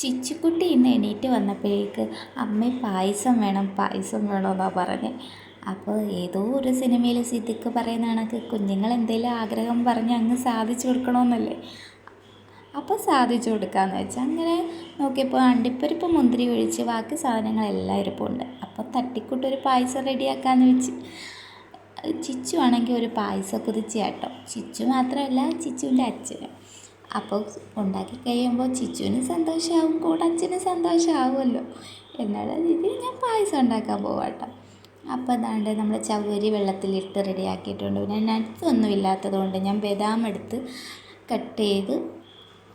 ചിച്ചുക്കുട്ടി ഇന്ന് എണീറ്റ് വന്നപ്പോഴേക്ക് അമ്മേ പായസം വേണം പായസം വേണമെന്നാണ് പറഞ്ഞത്. അപ്പോൾ ഏതോ ഒരു സിനിമയിൽ സിദ്ദിഖ് പറയുന്ന കണക്ക് കുഞ്ഞുങ്ങൾ എന്തെങ്കിലും ആഗ്രഹം പറഞ്ഞ് അങ്ങ് സാധിച്ചു കൊടുക്കണമെന്നല്ലേ. അപ്പോൾ സാധിച്ചു കൊടുക്കാമെന്ന് വെച്ചാൽ അങ്ങനെ നോക്കിയപ്പോൾ അണ്ടിപ്പരിപ്പ് മുന്തിരി ഒഴിച്ച് ബാക്കി സാധനങ്ങളെല്ലാം ഇരിപ്പുണ്ട്. അപ്പോൾ തട്ടിക്കൂട്ടൊരു പായസം റെഡിയാക്കാമെന്ന് വെച്ച്. ചിച്ചു ആണെങ്കിൽ ഒരു പായസ കുതിച്ചയാട്ടോ. ചിച്ചു മാത്രമല്ല, ചിച്ചുവിൻ്റെ അച്ഛനും. അപ്പോൾ ഉണ്ടാക്കി കഴിയുമ്പോൾ ചിച്ചുവിന് സന്തോഷമാവും, കൂടെ അച്ഛന് സന്തോഷമാവുമല്ലോ എന്നുള്ള രീതിയിൽ ഞാൻ പായസം ഉണ്ടാക്കാൻ പോവാട്ടോ. അപ്പോൾ അതാണ്ട് നമ്മൾ ചവ്വരി വെള്ളത്തിലിട്ട് റെഡിയാക്കിയിട്ടുണ്ട്. പിന്നെ നട്ട്സ് ഒന്നും ഇല്ലാത്തത് കൊണ്ട് ഞാൻ ബദാം എടുത്ത് കട്ട് ചെയ്ത്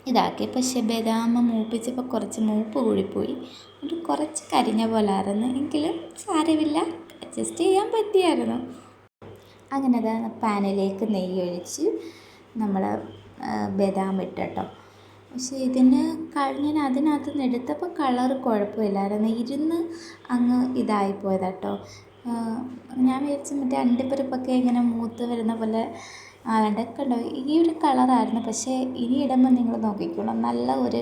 ഇതാക്കി. പക്ഷേ ബദാം മൂപ്പിച്ചപ്പോൾ കുറച്ച് മൂപ്പ് കൂടിപ്പോയി, ഒരു കുറച്ച് കരിഞ്ഞ പോലെ ആയിരുന്നു. എങ്കിലും സാരമില്ല, അഡ്ജസ്റ്റ് ചെയ്യാൻ പറ്റിയായിരുന്നു. അങ്ങനെ പാനിലേക്ക് നെയ്യ് ഒഴിച്ച് നമ്മൾ ബദാം ഇട്ടോ. പക്ഷേ ഇതിന് ഞാൻ അതിനകത്ത് നിന്ന് എടുത്തപ്പോൾ കളറ് കുഴപ്പമില്ലായിരുന്നു, ഇരുന്ന് അങ്ങ് ഇതായിപ്പോയതാട്ടോ. ഞാൻ വിചാരിച്ചു മറ്റേ അണ്ടിപ്പരിപ്പൊക്കെ ഇങ്ങനെ മൂത്ത് വരുന്ന പോലെ ആണ്ടൊക്കെ ഉണ്ടോ, ഈ ഒരു കളറായിരുന്നു. പക്ഷേ ഇനി ഇടുമ്പോൾ നിങ്ങൾ നോക്കിക്കോളൂ, നല്ല ഒരു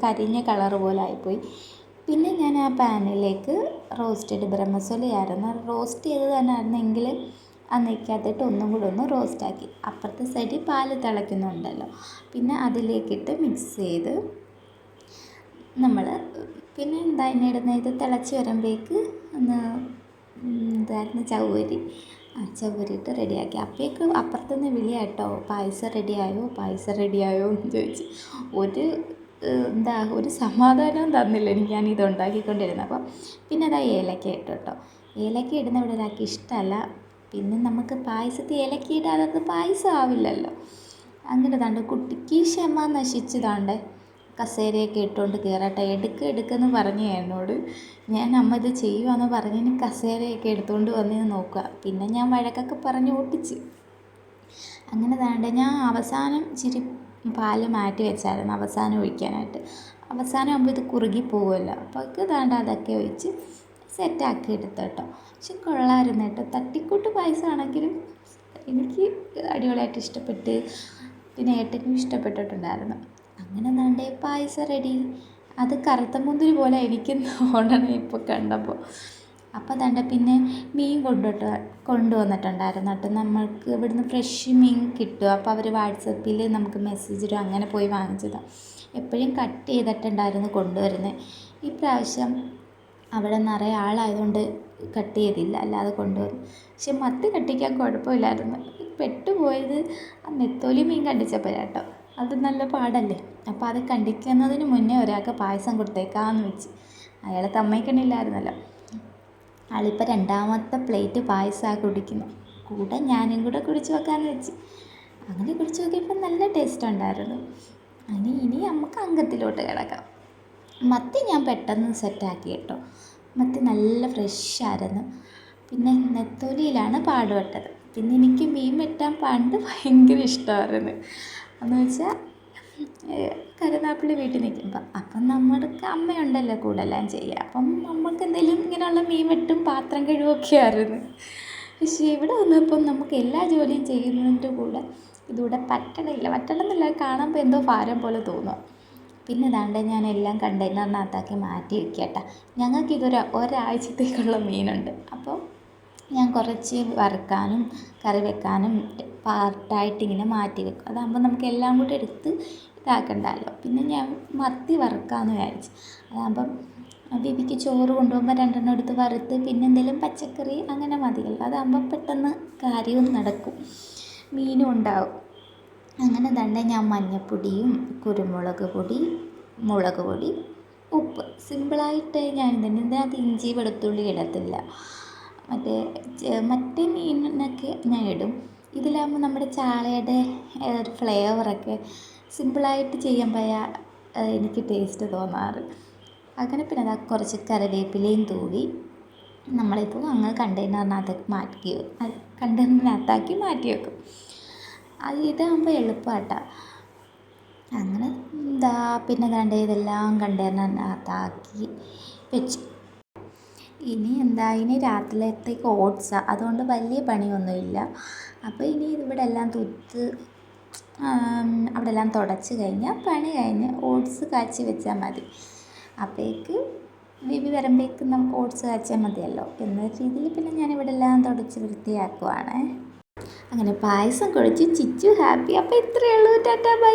കരിഞ്ഞ കളറ് പോലെ ആയിപ്പോയി. പിന്നെ ഞാൻ ആ പാനിലേക്ക് റോസ്റ്റഡ് ബ്രഹ്മസോലയായിരുന്നു, റോസ്റ്റ് ചെയ്ത് തന്നെ ആയിരുന്നെങ്കിൽ ആ നെയ്ക്കകത്തിട്ട് ഒന്നും കൂടെ ഒന്ന് റോസ്റ്റാക്കി. അപ്പുറത്തെ സൈഡിൽ പാല് തിളയ്ക്കുന്നുണ്ടല്ലോ, പിന്നെ അതിലേക്കിട്ട് മിക്സ് ചെയ്ത് നമ്മൾ പിന്നെ എന്താ ഇനി ഇടുന്നത്, ഇത് തിളച്ച് വരുമ്പോഴേക്ക് ഒന്ന് എന്തായിരുന്നു ചവ്വരി ഇട്ട് റെഡിയാക്കി. അപ്പോഴേക്ക് അപ്പുറത്തുനിന്ന് വിളിയാട്ടോ, പായസം റെഡിയായോ പായസം റെഡിയായോ എന്ന് ചോദിച്ച്. ഒരു സമാധാനവും തന്നില്ല എനിക്ക്, ഞാനിത് ഉണ്ടാക്കിക്കൊണ്ടിരുന്നത്. അപ്പം പിന്നെ അതാ ഏലക്ക ഇട്ടു കേട്ടോ. ഏലക്ക ഇടുന്ന ഇവിടെ ഒരാൾക്ക് ഇഷ്ടമല്ല. പിന്നെ നമുക്ക് പായസത്തിൽ ഏലക്ക ഇടാതെ പായസം ആവില്ലല്ലോ. അങ്ങനെ താണ്ട് കുട്ടിക്ക് ക്ഷമ നശിച്ചതാണ്ട് കസേരയൊക്കെ ഇട്ടുകൊണ്ട് കയറട്ടെ, എടുക്കെന്ന് പറഞ്ഞു എന്നോട്. ഞാൻ അമ്മ ഇത് ചെയ്യുവാന്ന് പറഞ്ഞതിന് കസേരയൊക്കെ എടുത്തുകൊണ്ട് വന്നിന്ന് നോക്കുക. പിന്നെ ഞാൻ വഴക്കൊക്കെ പറഞ്ഞ് ഓട്ടിച്ച്. അങ്ങനെ താണ്ട് ഞാൻ അവസാനം ഇച്ചിരി പാല് മാറ്റി വെച്ചായിരുന്നു അവസാനം ഒഴിക്കാനായിട്ട്. അവസാനം ആകുമ്പോൾ ഇത് കുറുകി പോകുമല്ലോ, അപ്പോൾ താണ്ട് അതൊക്കെ ഒഴിച്ച് സെറ്റാക്കി എടുത്തു കേട്ടോ. പക്ഷെ കൊള്ളാമായിരുന്നു കേട്ടോ. തട്ടിക്കൂട്ട് പായസമാണെങ്കിലും എനിക്ക് അടിപൊളിയായിട്ട് ഇഷ്ടപ്പെട്ട്, പിന്നെ ഏട്ടനും ഇഷ്ടപ്പെട്ടിട്ടുണ്ടായിരുന്നു. അങ്ങനെ എന്താണ്ട് പായസം റെഡി. അത് കറുത്ത മുന്തിരി പോലെ എനിക്ക് തോന്നണം ഇപ്പോൾ കണ്ടപ്പോൾ. അപ്പോൾ അതാണ്ട് പിന്നെ മീൻ കൊണ്ടുവന്നിട്ടുണ്ടായിരുന്നു കേട്ടോ. നമ്മൾക്ക് ഇവിടുന്ന് ഫ്രഷ് മീൻ കിട്ടും. അപ്പോൾ അവർ വാട്സപ്പിൽ നമുക്ക് മെസ്സേജ് ഇടും, അങ്ങനെ പോയി വാങ്ങിച്ചതാണ്. എപ്പോഴും കട്ട് ചെയ്തിട്ടുണ്ടായിരുന്നു കൊണ്ടുവരുന്നത്. ഈ പ്രാവശ്യം അവിടെ നിറയെ ആളായതുകൊണ്ട് കട്ട് ചെയ്തില്ല, അല്ലാതെ കൊണ്ടുവന്നു. പക്ഷെ മത്തി കട്ടിക്കാൻ കുഴപ്പമില്ലായിരുന്നു. പെട്ടുപോയത് ആ നെത്തോലി മീൻ കണ്ടിച്ചപ്പോഴാട്ടോ. അത് നല്ല പാടല്ലേ. അപ്പോൾ അത് കണ്ടിക്കുന്നതിന് മുന്നേ ഒരാൾക്ക് പായസം കൊടുത്തേക്കാമെന്ന് വെച്ച്. അയാൾ തമ്മയ്ക്കണില്ലായിരുന്നല്ലോ. ആളിപ്പോൾ രണ്ടാമത്തെ പ്ലേറ്റ് പായസമാണ് കുടിക്കുന്നത്. കൂടെ ഞാനും കൂടെ കുടിച്ച് വെക്കാമെന്ന് വെച്ച്. അങ്ങനെ കുടിച്ച് നോക്കിയപ്പോൾ നല്ല ടേസ്റ്റ് ഉണ്ടായിരുന്നു. ഇനി നമുക്ക് അംഗത്തിലോട്ട് കിടക്കാം. മത്തി ഞാൻ പെട്ടെന്ന് സെറ്റാക്കി കേട്ടോ. മത്തി നല്ല ഫ്രഷായിരുന്നു. പിന്നെ നെത്തോലിയിലാണ് പാടുപെട്ടത്. പിന്നെ എനിക്ക് മീൻ വെട്ടാൻ പണ്ട് ഭയങ്കര ഇഷ്ടമായിരുന്നു. എന്ന് വെച്ചാൽ കരുനാഗപ്പള്ളി വീട്ടിൽ നിൽക്കുമ്പോൾ അപ്പം നമ്മൾക്ക് അമ്മയുണ്ടല്ലോ കൂടെ എല്ലാം ചെയ്യുക. അപ്പം നമുക്ക് എന്തെങ്കിലും ഇങ്ങനെയുള്ള മീൻ വെട്ടും പാത്രം കഴിവൊക്കെ ആയിരുന്നു. പക്ഷേ ഇവിടെ വന്നപ്പം നമുക്ക് എല്ലാ ജോലിയും ചെയ്യുന്നതിൻ്റെ കൂടെ ഇതുകൂടെ പറ്റണമെന്നില്ല, കാണുമ്പോൾ എന്തോ ഭാരം പോലെ തോന്നുക. പിന്നെ ഇതാണ്ട് ഞാൻ എല്ലാം കണ്ടെയ്നറിനകത്താക്കി മാറ്റി വയ്ക്കട്ടെ. ഞങ്ങൾക്കിതൊരു ഒരാഴ്ചത്തേക്കുള്ള മീനുണ്ട്. അപ്പോൾ ഞാൻ കുറച്ച് വറുക്കാനും കറി വെക്കാനും പാർട്ടായിട്ട് ഇങ്ങനെ മാറ്റി വെക്കും. അതാകുമ്പോൾ നമുക്ക് എല്ലാം കൂടെ എടുത്ത് ഇതാക്കണ്ടല്ലോ. പിന്നെ ഞാൻ മത്തി വറുക്കാമെന്ന് വിചാരിച്ചു. അതാകുമ്പം ബിബിക്ക് ചോറ് കൊണ്ടുപോകുമ്പോൾ 2 എടുത്ത് വറുത്ത് പിന്നെ എന്തെങ്കിലും പച്ചക്കറി അങ്ങനെ മതിയല്ലോ. അതാകുമ്പോൾ പെട്ടെന്ന് കാര്യവും നടക്കും, മീനും ഉണ്ടാവും. അങ്ങനെ തന്നെ ഞാൻ മഞ്ഞൾപ്പൊടിയും കുരുമുളക് പൊടി, മുളക് പൊടി, ഉപ്പ്, സിമ്പിളായിട്ട് ഞാൻ ഇതിനകത്ത് ഇഞ്ചി വെളുത്തുള്ളി ഇടത്തില്ല. മറ്റേ മീനിനൊക്കെ ഞാൻ ഇടും. ഇതിലാകുമ്പോൾ നമ്മുടെ ചാളയുടെ ഒരു ഫ്ലേവറൊക്കെ സിമ്പിളായിട്ട് ചെയ്യുമ്പോഴാണ് എനിക്ക് ടേസ്റ്റ് തോന്നാറ്. അങ്ങനെ പിന്നെ അതാ കുറച്ച് കറിവേപ്പിലയും തൂവി നമ്മളിത് അങ്ങ് കണ്ടെയ്നറിനകത്താക്കി മാറ്റി വെക്കും. ഇതാകുമ്പോൾ എളുപ്പമാട്ടോ. അങ്ങനെ പിന്നെ ഇതെല്ലാം കണ്ടെയ്നറിനകത്താക്കി വെച്ചു. ഇനി രാത്രിയിലത്തേക്ക് ഓട്സാണ്, അതുകൊണ്ട് വലിയ പണിയൊന്നുമില്ല. അപ്പോൾ ഇനി ഇവിടെ എല്ലാം അവിടെ എല്ലാം തുടച്ച് കഴിഞ്ഞാൽ പണി കഴിഞ്ഞ് ഓട്സ് കാച്ചി വെച്ചാൽ മതി. അപ്പോഴേക്ക് ബേബി വരുമ്പോഴേക്ക് നമുക്ക് ഓട്സ് കാച്ചാൽ മതിയല്ലോ എന്ന രീതിയിൽ പിന്നെ ഞാനിവിടെ എല്ലാം തുടച്ച് വൃത്തിയാക്കുവാണ്. അങ്ങനെ പായസം കുടിച്ച് ചിച്ചു ഹാപ്പി. അപ്പോൾ ഇത്രയേ ഉള്ളൂ. Tata bye.